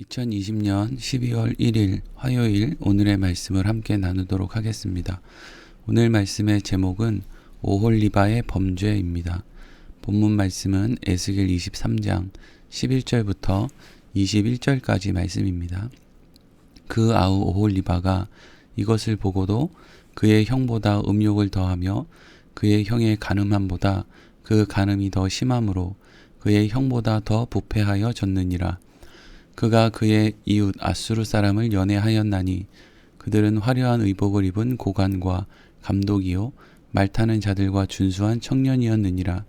2020년 12월 1일 화요일 오늘의 말씀을 함께 나누도록 하겠습니다. 오늘 말씀의 제목은 오홀리바의 범죄입니다. 본문 말씀은 에스겔 23장 11절부터 21절까지 말씀입니다. 그 아우 오홀리바가 이것을 보고도 그의 형보다 음욕을 더하며 그의 형의 간음함보다 그 간음이 더 심함으로 그의 형보다 더 부패하여 졌느니라. 그가 그의 이웃 아수르 사람을 연애하였나니 그들은 화려한 의복을 입은 고관과 감독이요 말타는 자들과 준수한 청년이었느니라.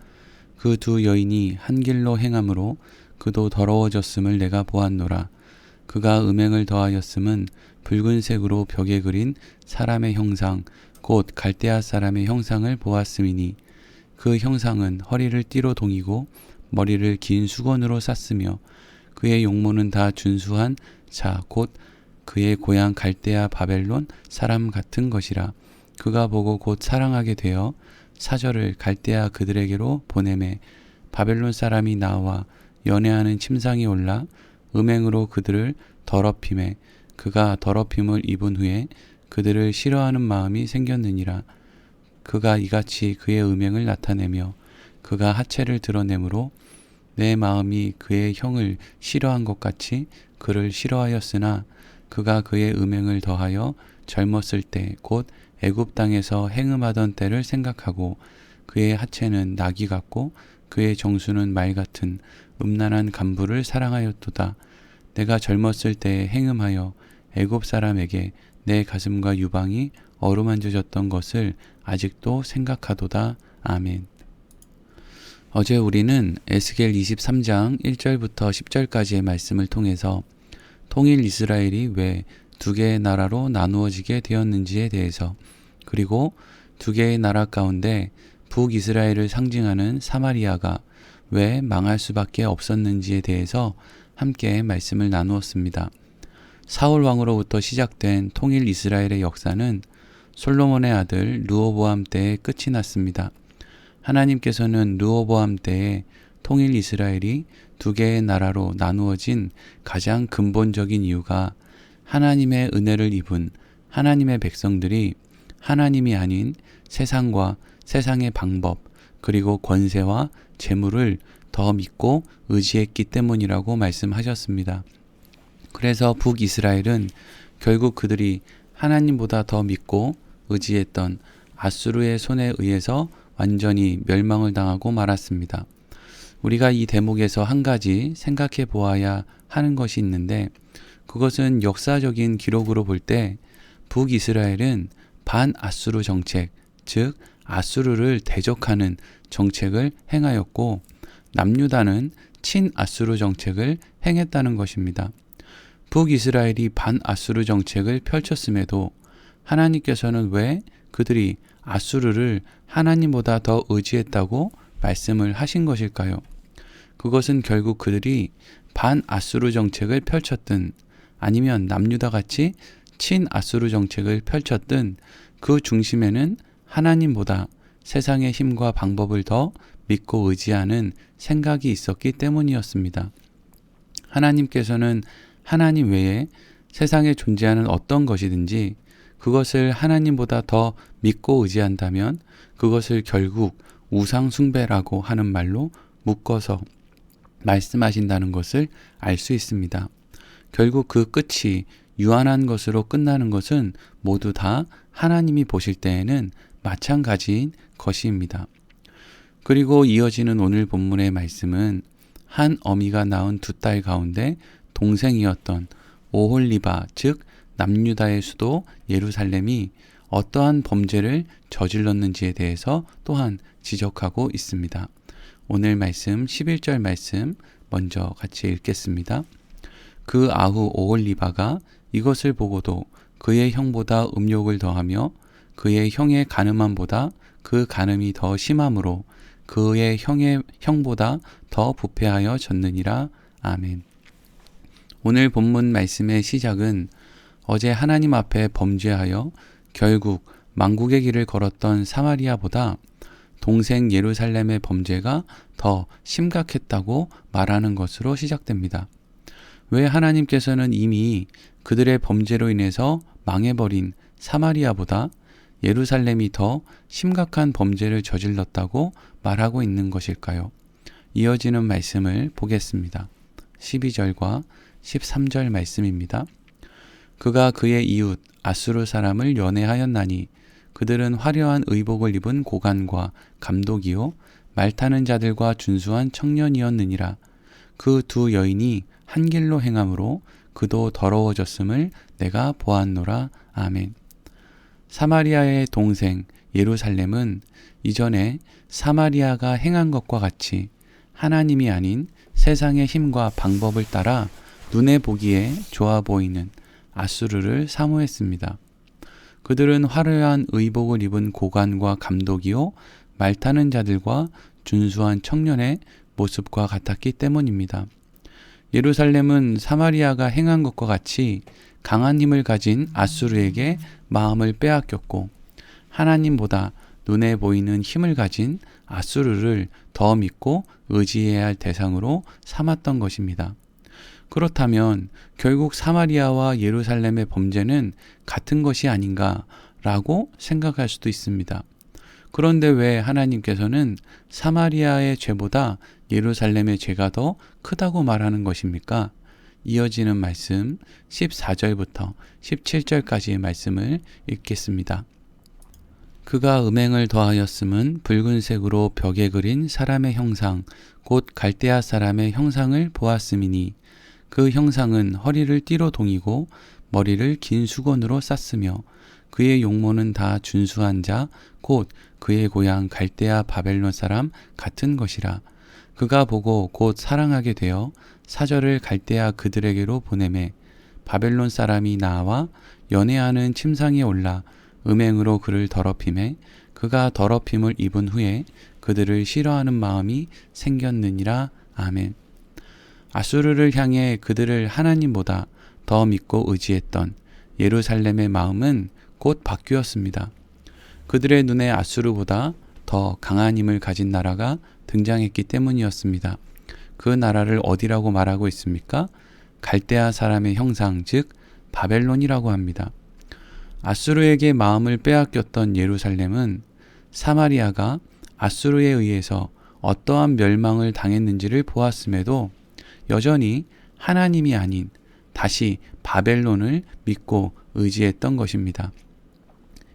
그 두 여인이 한 길로 행함으로 그도 더러워졌음을 내가 보았노라. 그가 음행을 더하였음은 붉은색으로 벽에 그린 사람의 형상 곧 갈대아 사람의 형상을 보았음이니 그 형상은 허리를 띠로 동이고 머리를 긴 수건으로 쌌으며 그의 용모는 다 준수한 자 곧 그의 고향 갈대아 바벨론 사람 같은 것이라. 그가 보고 곧 사랑하게 되어 사절을 갈대아 그들에게로 보내매 바벨론 사람이 나와 연애하는 침상이 올라 음행으로 그들을 더럽히매 그가 더럽힘을 입은 후에 그들을 싫어하는 마음이 생겼느니라. 그가 이같이 그의 음행을 나타내며 그가 하체를 드러내므로 내 마음이 그의 형을 싫어한 것 같이 그를 싫어하였으나 그가 그의 음행을 더하여 젊었을 때 곧 애굽 땅에서 행음하던 때를 생각하고 그의 하체는 나귀 같고 그의 정수는 말 같은 음란한 간부를 사랑하였도다. 내가 젊었을 때에 행음하여 애굽 사람에게 내 가슴과 유방이 어루만져졌던 것을 아직도 생각하도다. 아멘. 어제 우리는 에스겔 23장 1절부터 10절까지의 말씀을 통해서 통일 이스라엘이 왜 두 개의 나라로 나누어지게 되었는지에 대해서, 그리고 두 개의 나라 가운데 북이스라엘을 상징하는 사마리아가 왜 망할 수밖에 없었는지에 대해서 함께 말씀을 나누었습니다. 사울 왕으로부터 시작된 통일 이스라엘의 역사는 솔로몬의 아들 르호보암 때에 끝이 났습니다. 하나님께서는 르호보암 때에 통일 이스라엘이 두 개의 나라로 나누어진 가장 근본적인 이유가 하나님의 은혜를 입은 하나님의 백성들이 하나님이 아닌 세상과 세상의 방법 그리고 권세와 재물을 더 믿고 의지했기 때문이라고 말씀하셨습니다. 그래서 북이스라엘은 결국 그들이 하나님보다 더 믿고 의지했던 아수르의 손에 의해서 완전히 멸망을 당하고 말았습니다. 우리가 이 대목에서 한 가지 생각해 보아야 하는 것이 있는데, 그것은 역사적인 기록으로 볼 때 북이스라엘은 반아수르 정책, 즉 아수르를 대적하는 정책을 행하였고 남유다는 친아수르 정책을 행했다는 것입니다. 북이스라엘이 반아수르 정책을 펼쳤음에도 하나님께서는 왜 그들이 아수르를 하나님보다 더 의지했다고 말씀을 하신 것일까요? 그것은 결국 그들이 반아수르 정책을 펼쳤든 아니면 남유다같이 친아수르 정책을 펼쳤든 그 중심에는 하나님보다 세상의 힘과 방법을 더 믿고 의지하는 생각이 있었기 때문이었습니다. 하나님께서는 하나님 외에 세상에 존재하는 어떤 것이든지 그것을 하나님보다 더 믿고 의지한다면 그것을 결국 우상숭배라고 하는 말로 묶어서 말씀하신다는 것을 알 수 있습니다. 결국 그 끝이 유한한 것으로 끝나는 것은 모두 다 하나님이 보실 때에는 마찬가지인 것입니다. 그리고 이어지는 오늘 본문의 말씀은 한 어미가 낳은 두 딸 가운데 동생이었던 오홀리바, 즉 남유다의 수도 예루살렘이 어떠한 범죄를 저질렀는지에 대해서 또한 지적하고 있습니다. 오늘 말씀 11절 말씀 먼저 같이 읽겠습니다. 그 아후 오홀리바가 이것을 보고도 그의 형보다 음욕을 더하며 그의 형의 간음함보다 그 간음이 더 심함으로 그의 형보다 더 부패하여 졌느니라. 아멘. 오늘 본문 말씀의 시작은 어제 하나님 앞에 범죄하여 결국 망국의 길을 걸었던 사마리아보다 동생 예루살렘의 범죄가 더 심각했다고 말하는 것으로 시작됩니다. 왜 하나님께서는 이미 그들의 범죄로 인해서 망해버린 사마리아보다 예루살렘이 더 심각한 범죄를 저질렀다고 말하고 있는 것일까요? 이어지는 말씀을 보겠습니다. 12절과 13절 말씀입니다. 그가 그의 이웃 아수르 사람을 연애하였나니 그들은 화려한 의복을 입은 고관과 감독이요 말 타는 자들과 준수한 청년이었느니라. 그 두 여인이 한 길로 행함으로 그도 더러워졌음을 내가 보았노라. 아멘. 사마리아의 동생 예루살렘은 이전에 사마리아가 행한 것과 같이 하나님이 아닌 세상의 힘과 방법을 따라 눈에 보기에 좋아 보이는 아수르를 사모했습니다. 그들은 화려한 의복을 입은 고관과 감독이요 말 타는 자들과 준수한 청년의 모습과 같았기 때문입니다. 예루살렘은 사마리아가 행한 것과 같이 강한 힘을 가진 아수르에게 마음을 빼앗겼고 하나님보다 눈에 보이는 힘을 가진 아수르를 더 믿고 의지해야 할 대상으로 삼았던 것입니다. 그렇다면 결국 사마리아와 예루살렘의 범죄는 같은 것이 아닌가라고 생각할 수도 있습니다. 그런데 왜 하나님께서는 사마리아의 죄보다 예루살렘의 죄가 더 크다고 말하는 것입니까? 이어지는 말씀 14절부터 17절까지의 말씀을 읽겠습니다. 그가 음행을 더하였음은 붉은색으로 벽에 그린 사람의 형상 곧 갈대아 사람의 형상을 보았음이니 그 형상은 허리를 띠로 동이고 머리를 긴 수건으로 쌌으며 그의 용모는 다 준수한 자 곧 그의 고향 갈대아 바벨론 사람 같은 것이라. 그가 보고 곧 사랑하게 되어 사절을 갈대아 그들에게로 보내매 바벨론 사람이 나와 연애하는 침상에 올라 음행으로 그를 더럽히매 그가 더럽힘을 입은 후에 그들을 싫어하는 마음이 생겼느니라. 아멘. 아수르를 향해 그들을 하나님보다 더 믿고 의지했던 예루살렘의 마음은 곧 바뀌었습니다. 그들의 눈에 아수르보다 더 강한 힘을 가진 나라가 등장했기 때문이었습니다. 그 나라를 어디라고 말하고 있습니까? 갈대아 사람의 형상, 즉 바벨론이라고 합니다. 아수르에게 마음을 빼앗겼던 예루살렘은 사마리아가 아수르에 의해서 어떠한 멸망을 당했는지를 보았음에도 여전히 하나님이 아닌 다시 바벨론을 믿고 의지했던 것입니다.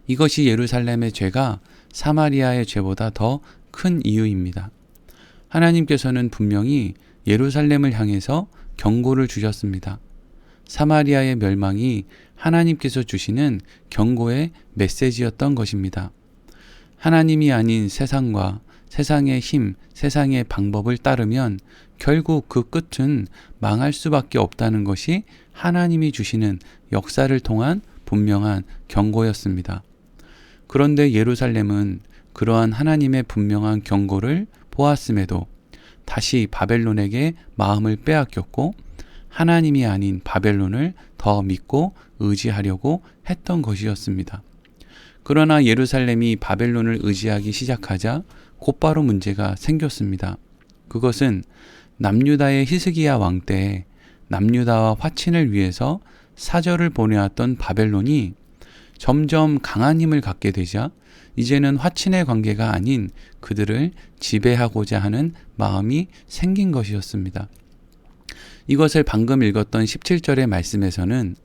이것이 예루살렘의 죄가 사마리아의 죄보다 더 큰 이유입니다. 하나님께서는 분명히 예루살렘을 향해서 경고를 주셨습니다. 사마리아의 멸망이 하나님께서 주시는 경고의 메시지였던 것입니다. 하나님이 아닌 세상과 세상의 힘, 세상의 방법을 따르면 결국 그 끝은 망할 수밖에 없다는 것이 하나님이 주시는 역사를 통한 분명한 경고였습니다. 그런데 예루살렘은 그러한 하나님의 분명한 경고를 보았음에도 다시 바벨론에게 마음을 빼앗겼고 하나님이 아닌 바벨론을 더 믿고 의지하려고 했던 것이었습니다. 그러나 예루살렘이 바벨론을 의지하기 시작하자 곧바로 문제가 생겼습니다. 그것은 남유다의 히스기야 왕 때에 남유다와 화친을 위해서 사절을 보내왔던 바벨론이 점점 강한 힘을 갖게 되자 이제는 화친의 관계가 아닌 그들을 지배하고자 하는 마음이 생긴 것이었습니다. 이것을 방금 읽었던 17절의 말씀에서는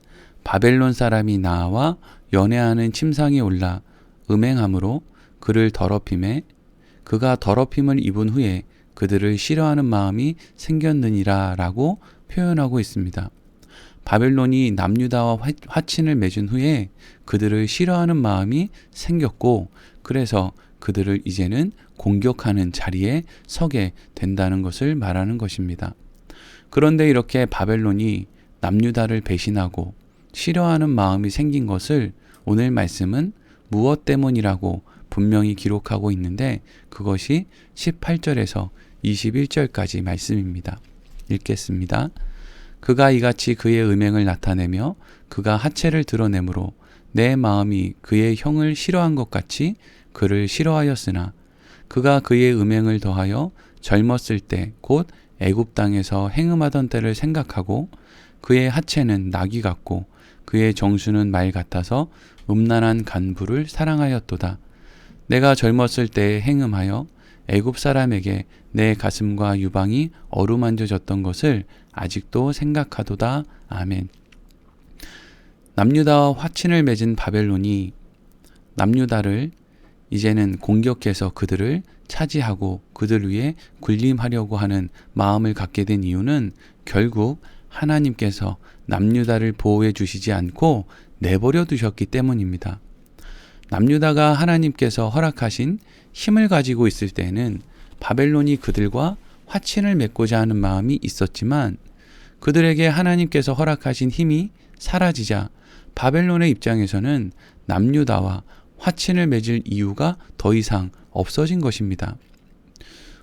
바벨론 사람이 나와 연애하는 침상에 올라 음행함으로 그를 더럽히매 그가 더럽힘을 입은 후에 그들을 싫어하는 마음이 생겼느니라 라고 표현하고 있습니다. 바벨론이 남유다와 화친을 맺은 후에 그들을 싫어하는 마음이 생겼고 그래서 그들을 이제는 공격하는 자리에 서게 된다는 것을 말하는 것입니다. 그런데 이렇게 바벨론이 남유다를 배신하고 싫어하는 마음이 생긴 것을 오늘 말씀은 무엇 때문이라고 분명히 기록하고 있는데 그것이 18절에서 21절까지 말씀입니다. 읽겠습니다. 그가 이같이 그의 음행을 나타내며 그가 하체를 드러내므로 내 마음이 그의 형을 싫어한 것 같이 그를 싫어하였으나 그가 그의 음행을 더하여 젊었을 때 곧 애굽 땅에서 행음하던 때를 생각하고 그의 하체는 나귀 같고 그의 정수는 말 같아서 음란한 간부를 사랑하였도다. 내가 젊었을 때에 행음하여 애굽 사람에게 내 가슴과 유방이 어루만져졌던 것을 아직도 생각하도다. 아멘. 남유다와 화친을 맺은 바벨론이 남유다를 이제는 공격해서 그들을 차지하고 그들 위에 군림하려고 하는 마음을 갖게 된 이유는 결국 하나님께서 남유다를 보호해 주시지 않고 내버려 두셨기 때문입니다. 남유다가 하나님께서 허락하신 힘을 가지고 있을 때는 바벨론이 그들과 화친을 맺고자 하는 마음이 있었지만 그들에게 하나님께서 허락하신 힘이 사라지자 바벨론의 입장에서는 남유다와 화친을 맺을 이유가 더 이상 없어진 것입니다.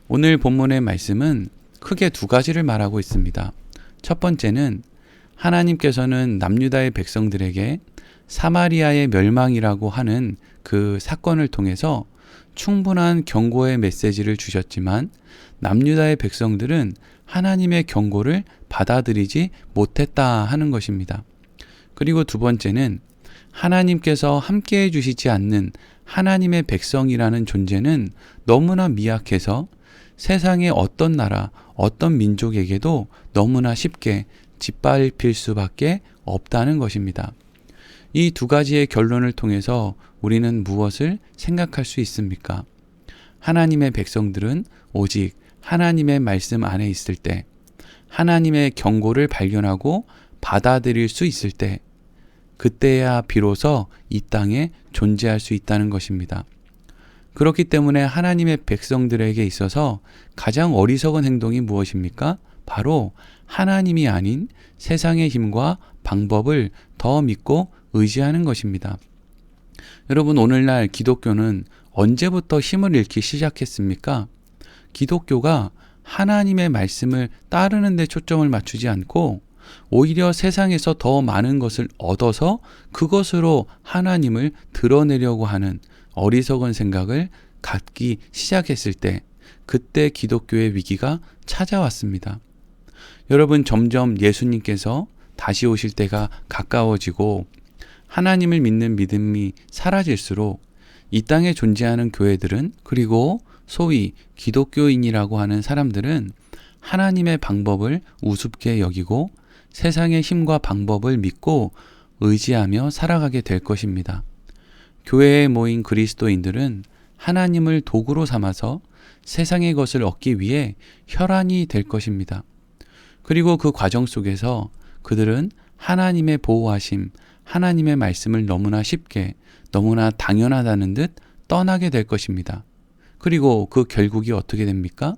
오늘 본문의 말씀은 크게 두 가지를 말하고 있습니다. 첫 번째는 하나님께서는 남유다의 백성들에게 사마리아의 멸망이라고 하는 그 사건을 통해서 충분한 경고의 메시지를 주셨지만 남유다의 백성들은 하나님의 경고를 받아들이지 못했다 하는 것입니다. 그리고 두 번째는 하나님께서 함께해 주시지 않는 하나님의 백성이라는 존재는 너무나 미약해서 세상의 어떤 나라, 어떤 민족에게도 너무나 쉽게 짓밟힐 수밖에 없다는 것입니다. 이 두 가지의 결론을 통해서 우리는 무엇을 생각할 수 있습니까? 하나님의 백성들은 오직 하나님의 말씀 안에 있을 때, 하나님의 경고를 발견하고 받아들일 수 있을 때, 그때야 비로소 이 땅에 존재할 수 있다는 것입니다. 그렇기 때문에 하나님의 백성들에게 있어서 가장 어리석은 행동이 무엇입니까? 바로 하나님이 아닌 세상의 힘과 방법을 더 믿고 의지하는 것입니다. 여러분, 오늘날 기독교는 언제부터 힘을 잃기 시작했습니까? 기독교가 하나님의 말씀을 따르는 데 초점을 맞추지 않고 오히려 세상에서 더 많은 것을 얻어서 그것으로 하나님을 드러내려고 하는 어리석은 생각을 갖기 시작했을 때, 그때 기독교의 위기가 찾아왔습니다. 여러분, 점점 예수님께서 다시 오실 때가 가까워지고 하나님을 믿는 믿음이 사라질수록 이 땅에 존재하는 교회들은, 그리고 소위 기독교인이라고 하는 사람들은 하나님의 방법을 우습게 여기고 세상의 힘과 방법을 믿고 의지하며 살아가게 될 것입니다. 교회에 모인 그리스도인들은 하나님을 도구로 삼아서 세상의 것을 얻기 위해 혈안이 될 것입니다. 그리고 그 과정 속에서 그들은 하나님의 보호하심, 하나님의 말씀을 너무나 쉽게, 너무나 당연하다는 듯 떠나게 될 것입니다. 그리고 그 결국이 어떻게 됩니까?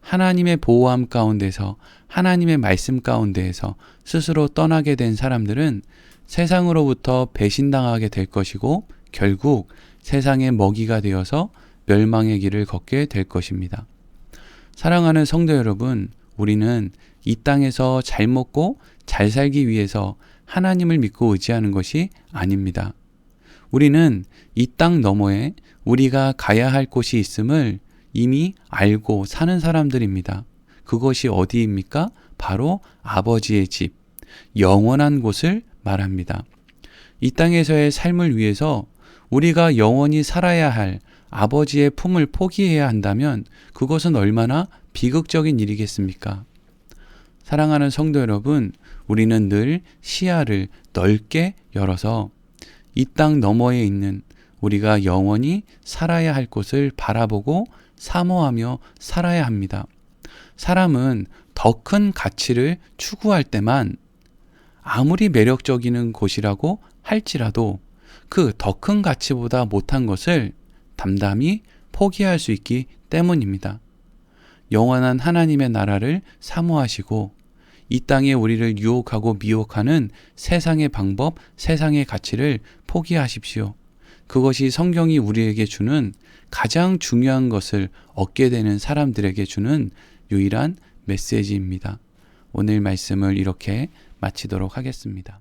하나님의 보호함 가운데서, 하나님의 말씀 가운데에서 스스로 떠나게 된 사람들은 세상으로부터 배신당하게 될 것이고 결국 세상의 먹이가 되어서 멸망의 길을 걷게 될 것입니다. 사랑하는 성도 여러분, 우리는 이 땅에서 잘 먹고 잘 살기 위해서 하나님을 믿고 의지하는 것이 아닙니다. 우리는 이 땅 너머에 우리가 가야 할 곳이 있음을 이미 알고 사는 사람들입니다. 그것이 어디입니까? 바로 아버지의 집, 영원한 곳을 말합니다. 이 땅에서의 삶을 위해서 우리가 영원히 살아야 할 아버지의 품을 포기해야 한다면 그것은 얼마나 비극적인 일이겠습니까? 사랑하는 성도 여러분, 우리는 늘 시야를 넓게 열어서 이 땅 너머에 있는 우리가 영원히 살아야 할 곳을 바라보고 사모하며 살아야 합니다. 사람은 더 큰 가치를 추구할 때만 아무리 매력적인 곳이라고 할지라도 그 더 큰 가치보다 못한 것을 담담히 포기할 수 있기 때문입니다. 영원한 하나님의 나라를 사모하시고 이 땅에 우리를 유혹하고 미혹하는 세상의 방법, 세상의 가치를 포기하십시오. 그것이 성경이 우리에게 주는 가장 중요한 것을 얻게 되는 사람들에게 주는 유일한 메시지입니다. 오늘 말씀을 이렇게 마치도록 하겠습니다.